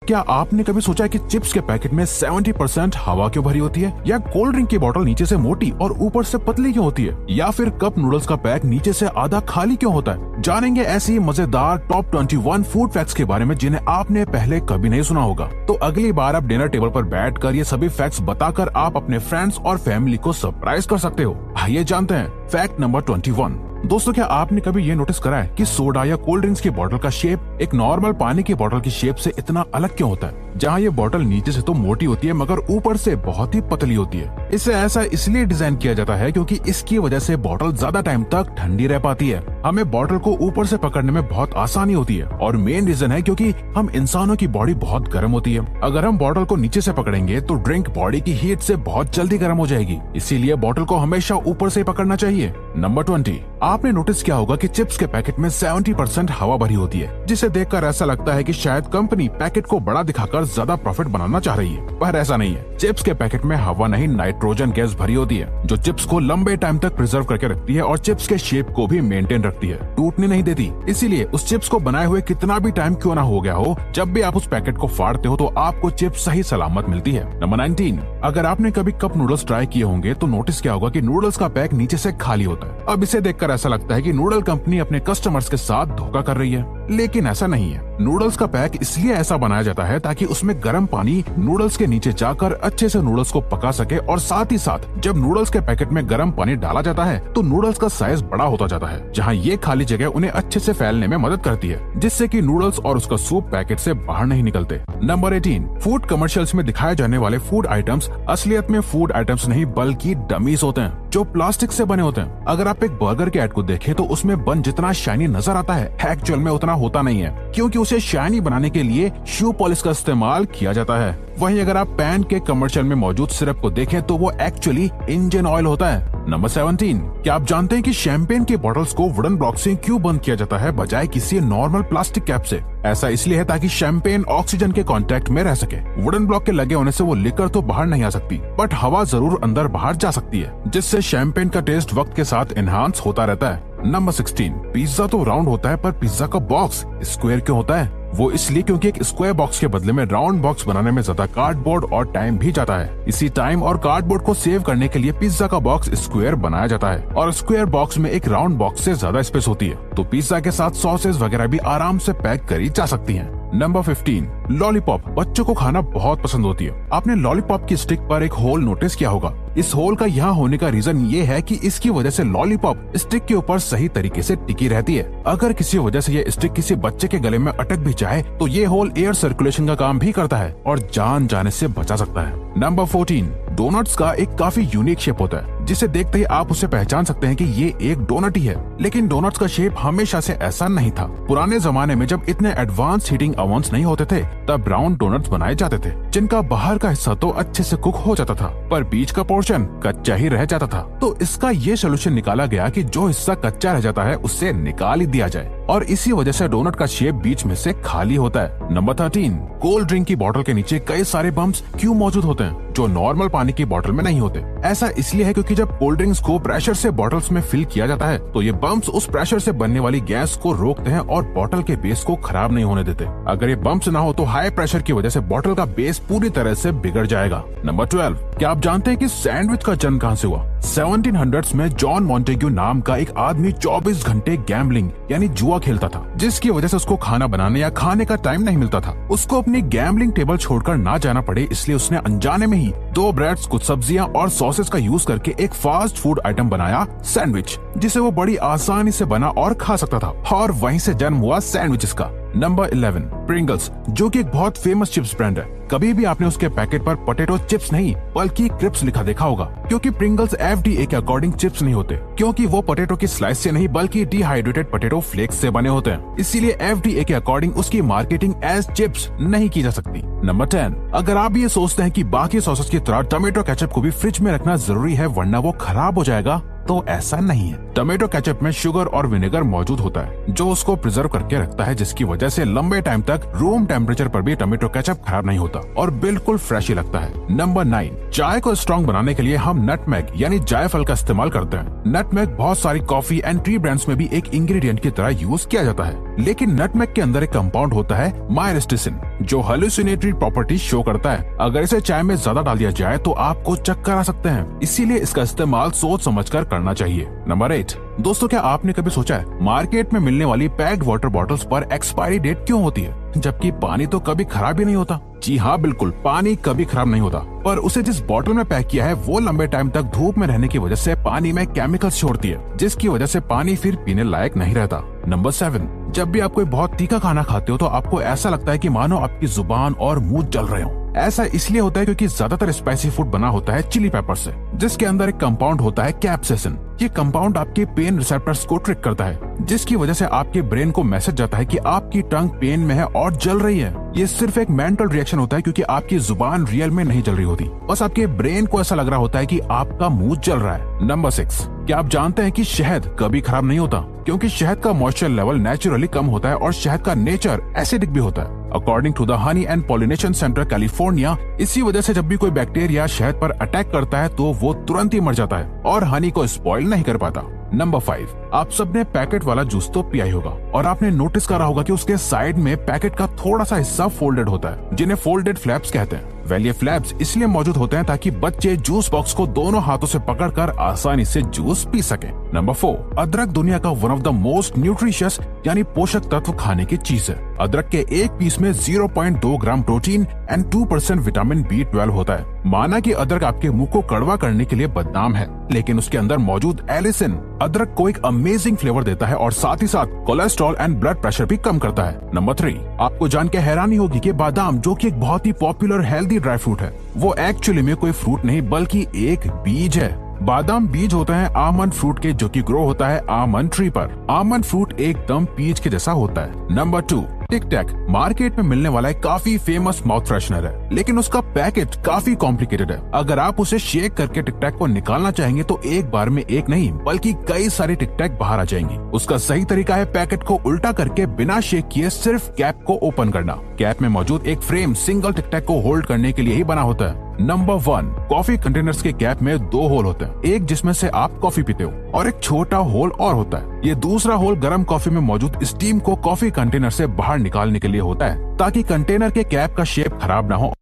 क्या आपने कभी सोचा है कि चिप्स के पैकेट में 70% हवा क्यों भरी होती है, या कोल्ड ड्रिंक की बोतल नीचे से मोटी और ऊपर से पतली क्यों होती है, या फिर कप नूडल्स का पैक नीचे से आधा खाली क्यों होता है? जानेंगे ऐसी मजेदार टॉप 21 फूड फैक्ट्स के बारे में जिन्हें आपने पहले कभी नहीं सुना होगा। तो अगली बार आप डिनर टेबल पर बैठकर ये सभी फैक्ट्स बताकर आप अपने फ्रेंड्स और फैमिली को सरप्राइज कर सकते हो। आइए जानते हैं फैक्ट नंबर 21। दोस्तों, क्या आपने कभी ये नोटिस करा है कि सोडा या कोल्ड ड्रिंक्स की बोतल का शेप एक नॉर्मल पानी की बोतल की शेप से इतना अलग क्यों होता है? जहाँ ये बोतल नीचे से तो मोटी होती है मगर ऊपर से बहुत ही पतली होती है। इसे ऐसा इसलिए डिजाइन किया जाता है क्योंकि इसकी वजह से बोतल ज्यादा टाइम तक ठंडी रह पाती है। हमें बोतल को ऊपर से पकड़ने में बहुत आसानी होती है और मेन रीजन है क्योंकि हम इंसानों की बॉडी बहुत गर्म होती है। अगर हम बोतल को नीचे से पकड़ेंगे तो ड्रिंक बॉडी की हीट से बहुत जल्दी गर्म हो जाएगी, इसीलिए बोतल को हमेशा ऊपर से पकड़ना चाहिए। नंबर 20। आपने नोटिस किया होगा कि चिप्स के पैकेट में 70% हवा भरी होती है, जिसे देखकर ऐसा लगता है कि शायद कंपनी पैकेट को बड़ा दिखाकर ज्यादा प्रॉफिट बनाना चाह रही है, पर ऐसा नहीं है। चिप्स के पैकेट में हवा नहीं, नाइट्रोजन गैस भरी होती है जो चिप्स को लंबे टाइम तक प्रिजर्व करके रखती है और चिप्स के शेप को भी मेंटेन रखती है, टूटने नहीं देती। इसीलिए उस चिप्स को बनाए हुए कितना भी टाइम क्यों ना हो गया हो, जब भी आप उस पैकेट को फाड़ते हो तो आपको चिप्स सही सलामत मिलती है। नंबर 19। अगर आपने कभी कप नूडल्स ट्राई किए होंगे तो नोटिस किया होगा कि नूडल्स का पैक नीचे से खाली होता है। अब इसे देखकर ऐसा लगता है कि नूडल कंपनी अपने कस्टमर्स के साथ धोखा कर रही है, लेकिन ऐसा नहीं है। नूडल्स का पैक इसलिए ऐसा बनाया जाता है ताकि उसमें गर्म पानी नूडल्स के नीचे जाकर अच्छे से नूडल्स को पका सके, और साथ ही साथ जब नूडल्स के पैकेट में गर्म पानी डाला जाता है तो नूडल्स का साइज बड़ा होता जाता है, जहां ये खाली जगह उन्हें अच्छे से फैलने में मदद करती है, जिससे कि नूडल्स और उसका सूप पैकेट से बाहर नहीं निकलते। नंबर 18। फूड कमर्शियल्स में दिखाए जाने वाले फूड आइटम्स असलियत में फूड आइटम्स नहीं बल्कि डमीज होते हैं जो प्लास्टिक से बने होते हैं। अगर आप एक बर्गर के ऐड को देखें तो उसमें बन जितना शाइनी नजर आता है, एक्चुअल में उतना होता नहीं है, क्योंकि उसे शाइनी बनाने के लिए शू पॉलिश का इस्तेमाल किया जाता है। वहीं अगर आप पैन के कमर्शियल में मौजूद सिरप को देखें तो वो एक्चुअली इंजन ऑयल होता है। नंबर 17। क्या आप जानते हैं कि शैंपेन के बॉटल्स को वुडन ब्लॉक से क्यों बंद किया जाता है बजाय किसी नॉर्मल प्लास्टिक कैप से? ऐसा इसलिए है ताकि शैंपेन ऑक्सीजन के कांटेक्ट में रह सके। वुडन ब्लॉक के लगे होने से वो लिकर तो बाहर नहीं आ सकती, बट हवा जरूर अंदर बाहर जा सकती है, जिससे शैंपेन का टेस्ट वक्त के साथ एनहांस होता रहता है। नंबर 16। पिज्जा तो राउंड होता है पर पिज्जा का बॉक्स स्क्वायर क्यों होता है? वो इसलिए क्योंकि एक स्क्वायर बॉक्स के बदले में राउंड बॉक्स बनाने में ज्यादा कार्डबोर्ड और टाइम भी जाता है। इसी टाइम और कार्डबोर्ड को सेव करने के लिए पिज्जा का बॉक्स स्क्वायर बनाया जाता है, और स्क्वायर बॉक्स में एक राउंड बॉक्स से ज्यादा स्पेस होती है, तो पिज्जा के साथ सॉसेज वगैरह भी आराम से पैक करी जा सकती हैं। नंबर 15। लॉलीपॉप बच्चों को खाना बहुत पसंद होती है। आपने लॉलीपॉप की स्टिक पर एक होल नोटिस किया होगा। इस होल का यहाँ होने का रीजन ये है कि इसकी वजह से लॉलीपॉप स्टिक के ऊपर सही तरीके से टिकी रहती है। अगर किसी वजह से ये स्टिक किसी बच्चे के गले में अटक भी जाए तो ये होल एयर सर्कुलेशन का काम भी करता है और जान जाने से बचा सकता है। नंबर 14। डोनट्स का एक काफी यूनिक शेप होता है, जिसे देखते ही आप उसे पहचान सकते हैं कि ये एक डोनट ही है। लेकिन डोनट्स का शेप हमेशा से ऐसा नहीं था। पुराने जमाने में जब इतने एडवांस हीटिंग ओवन्स नहीं होते थे तब राउंड डोनट्स बनाए जाते थे, जिनका बाहर का हिस्सा तो अच्छे से कुक हो जाता था पर बीच का पोर्शन कच्चा ही रह जाता था। तो इसका ये सोल्यूशन निकाला गया कि जो हिस्सा कच्चा रह जाता है उससे निकाल ही दिया जाए, और इसी वजह से डोनट का शेप बीच में से खाली होता है। नंबर 13। कोल्ड ड्रिंक की बोतल के नीचे कई सारे बम्प्स क्यों मौजूद होते हैं जो नॉर्मल पानी की बोतल में नहीं होते? ऐसा इसलिए है क्योंकि जब कोल्ड ड्रिंक्स को प्रेशर से बॉटल्स में फिल किया जाता है तो ये बम्प्स उस प्रेशर से बनने वाली गैस को रोकते हैं और बोतल के बेस को खराब नहीं होने देते। अगर ये बम्प्स ना हो तो हाई प्रेशर की वजह से बोतल का बेस पूरी तरह से बिगड़ जाएगा। नंबर 12। क्या आप जानते हैं कि सैंडविच का जन्म कहां से हुआ? 1700s में जॉन मॉन्टेग्यू नाम का एक आदमी 24 घंटे गैम्बलिंग यानी जुआ खेलता था, जिसकी वजह से उसको खाना बनाने या खाने का टाइम नहीं मिलता था। उसको अपनी गैम्बलिंग टेबल छोड़कर ना जाना पड़े इसलिए उसने अनजाने में ही 2 ब्रेड्स, कुछ सब्जियां और सॉसेस का यूज करके एक फास्ट फूड आइटम बनाया, सैंडविच, जिसे वो बड़ी आसानी से बना और खा सकता था, और वहीं से जन्म हुआ सैंडविचेस का। नंबर 11। प्रिंगल्स, जो कि एक बहुत फेमस चिप्स ब्रांड है। कभी भी आपने उसके पैकेट पर पोटैटो चिप्स नहीं बल्कि क्रिप्स लिखा देखा होगा, क्योंकि प्रिंगल्स FDA के अकॉर्डिंग चिप्स नहीं होते, क्योंकि वो पोटैटो की स्लाइस से नहीं बल्कि डिहाइड्रेटेड पोटैटो फ्लेक्स से बने होते हैं। इसीलिए FDA के अकॉर्डिंग उसकी मार्केटिंग एज चिप्स नहीं की जा सकती। नंबर 10। अगर आप ये सोचते हैं कि बाकी सॉसेस की तरह टोमेटो केचप को भी फ्रिज में रखना जरूरी है वरना वो खराब हो जाएगा, तो ऐसा नहीं है। टमेटो केचप में शुगर और विनेगर मौजूद होता है जो उसको प्रिजर्व करके रखता है, जिसकी वजह से लंबे टाइम तक रूम टेम्परेचर पर भी टमेटो केचप खराब नहीं होता और बिल्कुल फ्रेश ही लगता है। नंबर 9, चाय को स्ट्रॉन्ग बनाने के लिए हम नटमेग यानी जायफल का इस्तेमाल करते हैं। नटमेग बहुत सारी कॉफी एंड टी ब्रांड्स में भी एक इंग्रेडिएंट की तरह यूज किया जाता है, लेकिन नटमेग के अंदर एक कंपाउंड होता है मायरिस्टिसिन जो हेलुसिनेटरी प्रॉपर्टी शो करता है। अगर इसे चाय में ज्यादा डाल दिया जाए तो आपको चक्कर आ सकते हैं, इसीलिए इसका इस्तेमाल सोच समझकर करना चाहिए। नंबर 8, दोस्तों क्या आपने कभी सोचा है मार्केट में मिलने वाली पैक्ड वाटर बॉटल्स पर एक्सपायरी डेट क्यों होती है, जबकि पानी तो कभी खराब ही नहीं होता? जी हाँ, बिल्कुल, पानी कभी खराब नहीं होता, पर उसे जिस बोतल में पैक किया है वो लंबे टाइम तक धूप में रहने की वजह से पानी में केमिकल्स छोड़ती है, जिसकी वजह से पानी फिर पीने लायक नहीं रहता। नंबर 7, जब भी आप कोई बहुत तीखा खाना खाते हो तो आपको ऐसा लगता है कि मानो आपकी जुबान और मुंह जल रहे हो। ऐसा इसलिए होता है क्योंकि ज्यादातर स्पाइसी फूड बना होता है चिली पेपर से, जिसके अंदर एक कंपाउंड होता है कैप्सेसिन। ये कंपाउंड आपके पेन रिसेप्टर्स को ट्रिक करता है, जिसकी वजह से आपके ब्रेन को मैसेज जाता है कि आपकी टंग पेन में है और जल रही है। ये सिर्फ एक मेंटल रिएक्शन होता है क्योंकि आपकी जुबान रियल में नहीं जल रही होती, बस आपके ब्रेन को ऐसा लग रहा होता है कि आपका मुंह जल रहा है। नंबर 6, क्या आप जानते हैं कि शहद कभी खराब नहीं होता, क्योंकि शहद का मॉइस्चर लेवल नेचुरली कम होता है और शहद का नेचर एसिडिक भी होता है। According to the honey and pollination centre California, इसी वजह से जब भी कोई बैक्टीरिया शहद पर अटैक करता है तो वो तुरंत ही मर जाता है और हनी को स्पॉइल नहीं कर पाता। नंबर 5, आप सबने पैकेट वाला जूस तो पिया ही होगा और आपने नोटिस करा होगा कि उसके साइड में पैकेट का थोड़ा सा हिस्सा फोल्डेड होता है, जिन्हें फोल्डेड फ्लैप्स कहते हैं। वेल, ये फ्लैप्स इसलिए मौजूद होते हैं ताकि बच्चे जूस बॉक्स को दोनों हाथों से पकड़कर आसानी से जूस पी सके। नंबर 4, अदरक दुनिया का one of the most nutritious यानी पोषक तत्व खाने की चीज है। अदरक के एक पीस में 0.2 gram protein and 2% vitamin B12 होता है। माना कि अदरक आपके मुंह को कड़वा करने के लिए बदनाम है, लेकिन उसके अंदर मौजूद एलिसिन अदरक को एक अमेजिंग फ्लेवर देता है और साथ ही साथ कोलेस्ट्रॉल एंड ब्लड प्रेशर भी कम करता है। नंबर 3, आपको जान के हैरानी होगी कि बादाम, जो कि एक बहुत ही पॉपुलर हेल्दी ड्राई फ्रूट है, वो एक्चुअली में कोई फ्रूट नहीं बल्कि एक बीज है। बादाम बीज होते हैं आमंड फ्रूट के, जो कि ग्रो होता है आमंड ट्री पर। आमंड फ्रूट एकदम पीच के जैसा होता है। नंबर 2, टिक टैक मार्केट में मिलने वाला एक काफी फेमस माउथ फ्रेशनर है, लेकिन उसका पैकेट काफी कॉम्प्लिकेटेड है। अगर आप उसे शेक करके टिक टैक को निकालना चाहेंगे तो एक बार में एक नहीं बल्कि कई सारे टिक टैक बाहर आ जाएंगे। उसका सही तरीका है पैकेट को उल्टा करके बिना शेक किए सिर्फ कैप को ओपन करना। कैप में मौजूद एक फ्रेम सिंगल टिक टैक को होल्ड करने के लिए ही बना होता है। नंबर 1, कॉफी कंटेनर्स के कैप में 2 होल होते हैं, एक जिसमें से आप कॉफी पीते हो और एक छोटा होल और होता है। ये दूसरा होल गर्म कॉफी में मौजूद स्टीम को कॉफी कंटेनर से बाहर निकालने के लिए होता है, ताकि कंटेनर के कैप का शेप खराब ना हो।